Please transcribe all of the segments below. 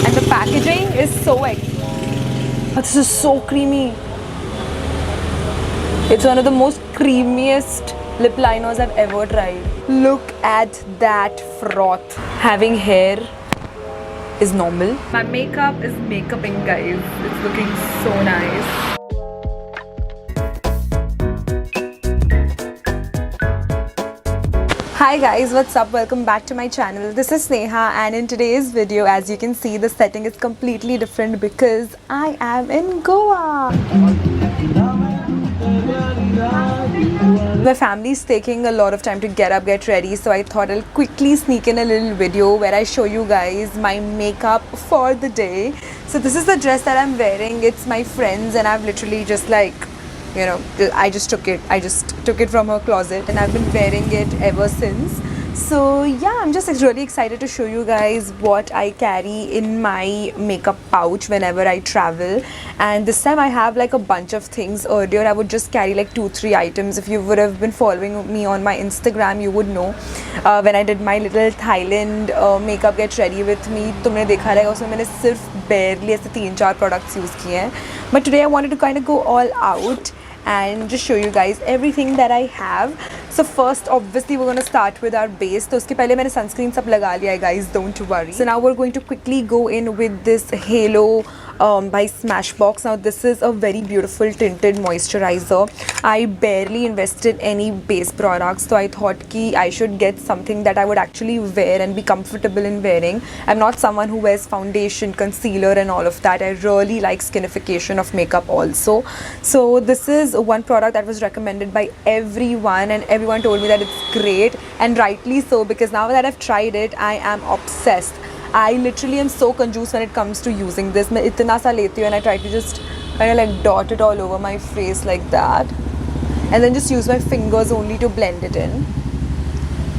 And the packaging is so this is so creamy. It's one of the most creamiest lip liners I've ever tried. Look at that froth. Having hair is normal. My makeup is makeuping, guys. It's looking so nice. Hi guys, what's up? Welcome back to my channel. This is Sneha, and in today's video, as you can see, the setting is completely different because I am in Goa. My family is taking a lot of time to get up, get ready, so I thought I'll quickly sneak in a little video where I show you guys my makeup for the day. So this is the dress that I'm wearing. It's my friend's and I've literally just I just took it from her closet and I've been wearing it ever since. So yeah, I'm just really excited to show you guys what I carry in my makeup pouch whenever I travel. And this time I have like a bunch of things. Earlier I would just carry like 2-3 items. If you would have been following me on my Instagram, you would know when I did my little Thailand makeup get ready with me, तुमने देखा रहेगा उसमें मैंने सिर्फ barely ऐसे 3-4 products use किए हैं. But today I wanted to kind of go all out and just show you guys everything that I have. So first, obviously, we're going to start with our base. तो उसके पहले मैंने sunscreen सब लगा लिया है, guys, don't worry. So now we're going to quickly go in with this Halo by Smashbox. Now this is a very beautiful tinted moisturizer. I barely invested any base products, so I thought कि I should get something that I would actually wear and be comfortable in wearing. I'm not someone who wears foundation, concealer and all of that. I really like skinification of makeup also. So this is one product that was recommended by everyone and everyone told me that it's great, and rightly so, because now that I've tried it, I am obsessed. I literally am so confused when it comes to using this. मैं इतना सा लेती हूँ and I try to just kind of like dot it all over my face like that, and then just use my fingers only to blend it in.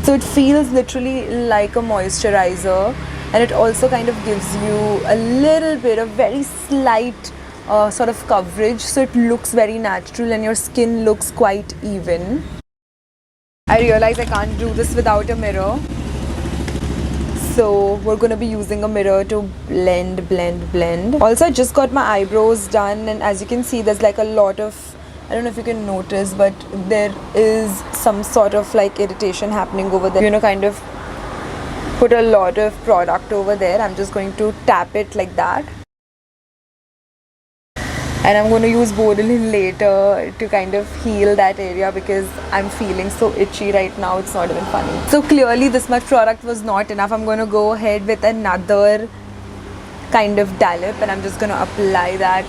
So it feels literally like a moisturizer, and it also kind of gives you a little bit of very slight sort of coverage, so it looks very natural and your skin looks quite even. I realize I can't do this without a mirror. So we're going to be using a mirror to blend. Also, I just got my eyebrows done, and as you can see, there's like a lot of, I don't know if you can notice, but there is some sort of like irritation happening over there. You know, kind of put a lot of product over there. I'm just going to tap it like that. And I'm going to use Bodylin later to kind of heal that area because I'm feeling so itchy right now, it's not even funny. So clearly this much product was not enough. I'm going to go ahead with another kind of dollop, and I'm just going to apply that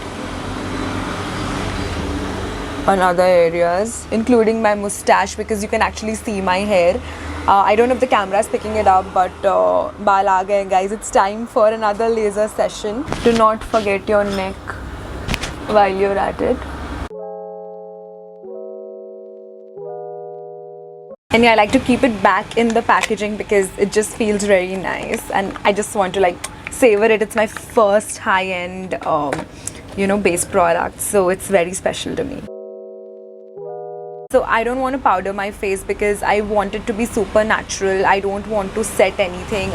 on other areas, including my mustache, because you can actually see my hair. I don't know if the camera is picking it up, but baal aa gaye, guys. It's time for another laser session. Do not forget your neck while you're at it. And yeah, I like to keep it back in the packaging because it just feels very nice, and I just want to like savor it. It's my first high-end base product, so it's very special to me. So I don't want to powder my face because I want it to be super natural. I don't want to set anything.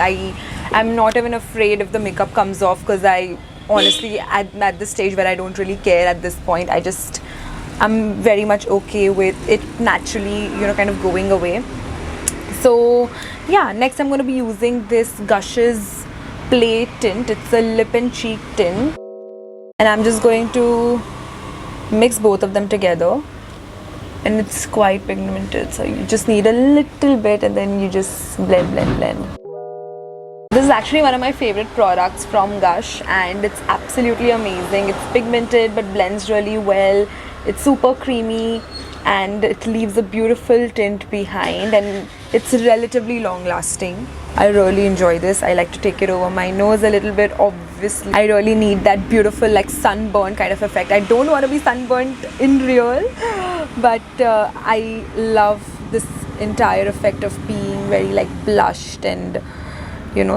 I'm not even afraid if the makeup comes off, because I honestly at this stage where I don't really care at this point. I'm very much okay with it naturally, kind of going away. So yeah, next I'm going to be using this Gush's Play tint. It's a lip and cheek tint, and I'm just going to mix both of them together, and it's quite pigmented, so you just need a little bit and then you just blend. This is actually one of my favorite products from Gush, and it's absolutely amazing. It's pigmented but blends really well. It's super creamy and it leaves a beautiful tint behind, and it's relatively long lasting. I really enjoy this. I like to take it over my nose a little bit. Obviously, I really need that beautiful like sunburn kind of effect. I don't want to be sunburnt in real, but I love this entire effect of being very like blushed and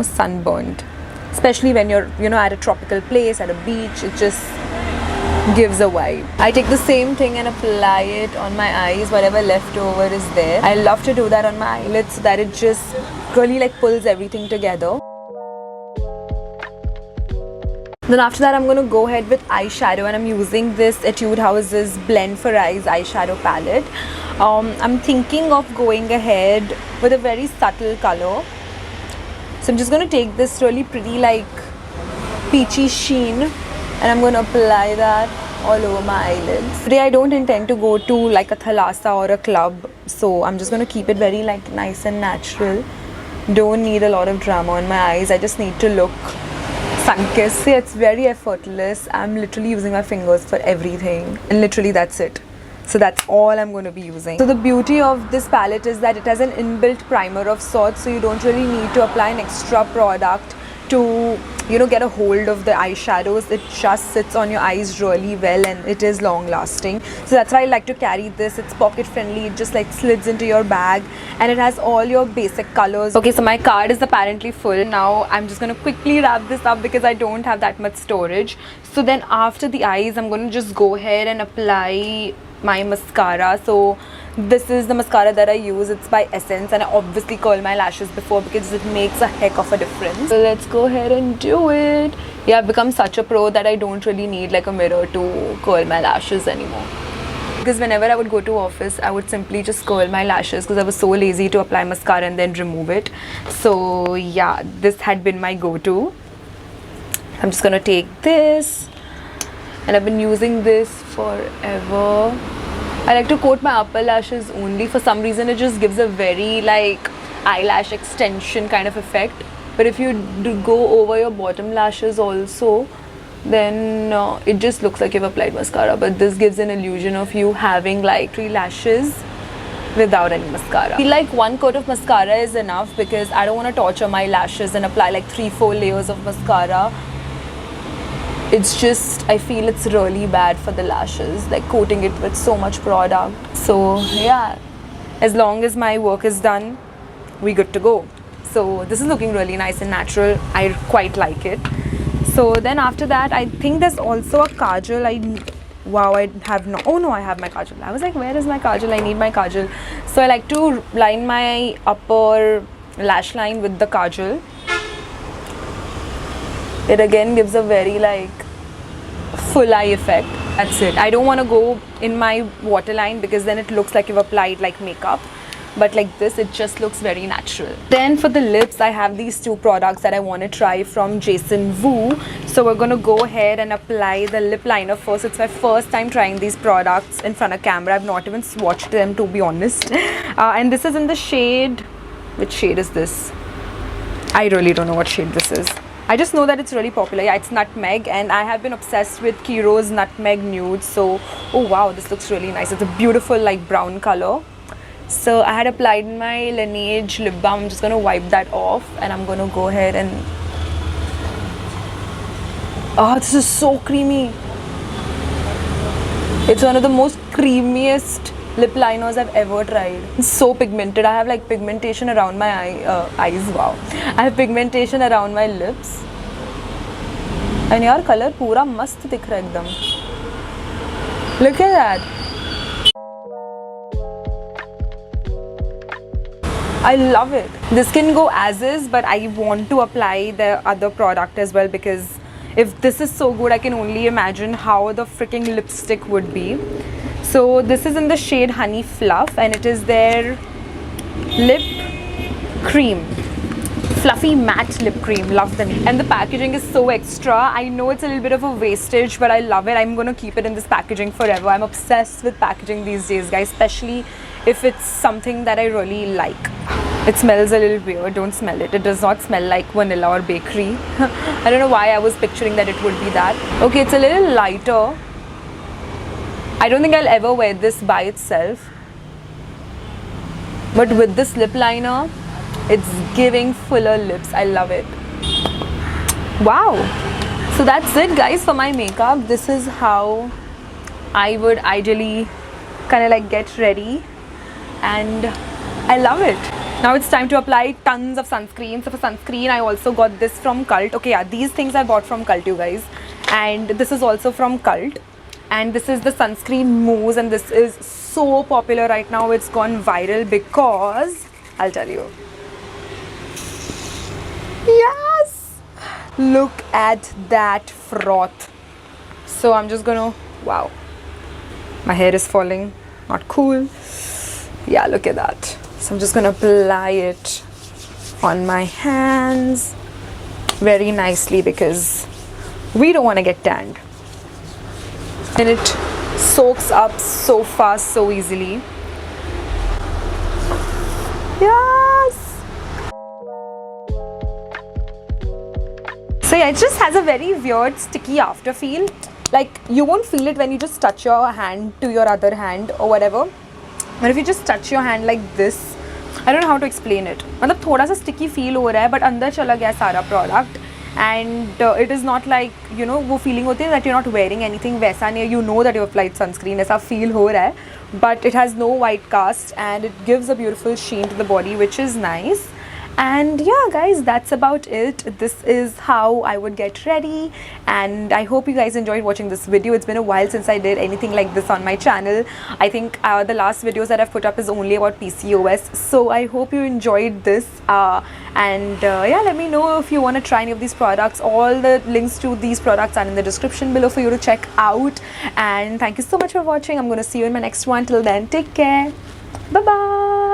sunburned, especially when you're at a tropical place, at a beach. It just gives a vibe. I take the same thing and apply it on my eyes, whatever leftover is there. I love to do that on my eyelids so that it just really like pulls everything together. Then after that, I'm going to go ahead with eyeshadow, and I'm using this Etude House's Blend for Eyes eyeshadow palette. I'm thinking of going ahead with a very subtle color. So I'm just going to take this really pretty like peachy sheen, and I'm going to apply that all over my eyelids. Today I don't intend to go to like a thalassa or a club, so I'm just going to keep it very like nice and natural. Don't need a lot of drama on my eyes. I just need to look sun-kissed. See, it's very effortless. I'm literally using my fingers for everything, and literally that's it. So that's all I'm going to be using. So the beauty of this palette is that it has an inbuilt primer of sorts, so you don't really need to apply an extra product to, you know, get a hold of the eyeshadows. It just sits on your eyes really well, and it is long lasting. So that's why I like to carry this. It's pocket friendly. It just like slides into your bag, and it has all your basic colors. Okay, so my card is apparently full. Now I'm just going to quickly wrap this up because I don't have that much storage. So then after the eyes, I'm going to just go ahead and apply my mascara. So this is the mascara that I use. It's by Essence, and I obviously curl my lashes before because it makes a heck of a difference. So let's go ahead and do it. Yeah, I've become such a pro that I don't really need like a mirror to curl my lashes anymore. Because whenever I would go to office, I would simply just curl my lashes because I was so lazy to apply mascara and then remove it. So yeah, this had been my go-to. I'm just gonna take this, and I've been using this forever. I like to coat my upper lashes only. For some reason, it just gives a very like eyelash extension kind of effect. But if you do go over your bottom lashes also, then it just looks like you've applied mascara. But this gives an illusion of you having like 3 lashes without any mascara. I feel like one coat of mascara is enough because I don't want to torture my lashes and apply like 3-4 layers of mascara. It's just, I feel it's really bad for the lashes, like coating it with so much product. So yeah, as long as my work is done, we good to go. So this is looking really nice and natural. I quite like it. So then after that, I think there's also a kajal. I have no, oh no, I have my kajal. I was like, where is my kajal? I need my kajal. So I like to line my upper lash line with the kajal. It again gives a very like full eye effect. That's it. I don't want to go in my waterline because then it looks like you've applied like makeup. But like this, it just looks very natural. Then for the lips, I have these 2 products that I want to try from Jason Wu. So we're going to go ahead and apply the lip liner first. It's my first time trying these products in front of camera. I've not even swatched them, to be honest. And this is in the shade, which shade is this? I really don't know what shade this is. I just know that it's really popular. Yeah, it's Nutmeg, and I have been obsessed with Kiro's Nutmeg Nude. So, oh wow, this looks really nice. It's a beautiful like brown color. So I had applied my Laneige lip balm. I'm just going to wipe that off, and I'm going to go ahead and... Oh, this is so creamy. It's one of the most creamiest lip liners I've ever tried. It's so pigmented. I have like pigmentation around my eyes. Wow. I have pigmentation around my lips. And your color pura mast dikh raha hai ekdam. Look at that. I love it. This can go as is, but I want to apply the other product as well because if this is so good, I can only imagine how the freaking lipstick would be. So this is in the shade Honey Fluff, and it is their lip cream. Fluffy matte lip cream. Love them. And the packaging is so extra. I know it's a little bit of a wastage, but I love it. I'm going to keep it in this packaging forever. I'm obsessed with packaging these days, guys, especially if it's something that I really like. It smells a little weird. Don't smell it. It does not smell like vanilla or bakery. I don't know why I was picturing that it would be that. Okay, it's a little lighter. I don't think I'll ever wear this by itself. But with this lip liner, it's giving fuller lips. I love it. Wow. So that's it, guys, for my makeup. This is how I would ideally kind of like get ready. And I love it. Now it's time to apply tons of sunscreen. So for sunscreen, I also got this from Cult. Okay, yeah, these things I bought from Cult, you guys. And this is also from Cult. And this is the sunscreen mousse, and this is so popular right now. It's gone viral because I'll tell you. Yes! Look at that froth. So I'm just gonna, wow, my hair is falling, not cool. Yeah, look at that. So I'm just gonna apply it on my hands very nicely because we don't want to get tanned. And it soaks up so fast, so easily. Yes. So yeah, it just has a very weird sticky after feel. Like you won't feel it when you just touch your hand to your other hand or whatever. But if you just touch your hand like this, I don't know how to explain it. मतलब थोड़ा सा sticky feel हो रहा है, but अंदर चला गया सारा product. And it is not like, you know, वो feeling होती है that you're not wearing anything वैसा नहीं है. You know that you applied sunscreen, ऐसा feel हो रहा है. But it has no white cast and it gives a beautiful sheen to the body, which is nice. And yeah guys, that's about it. This is how I would get ready, and I hope you guys enjoyed watching this video. It's been a while since I did anything like this on my channel. I think the last videos that I've put up is only about PCOS, so I hope you enjoyed this. Yeah, let me know if you want to try any of these products. All the links to these products are in the description below for you to check out. And thank you so much for watching. I'm going to see you in my next one. Till then, take care. Bye bye.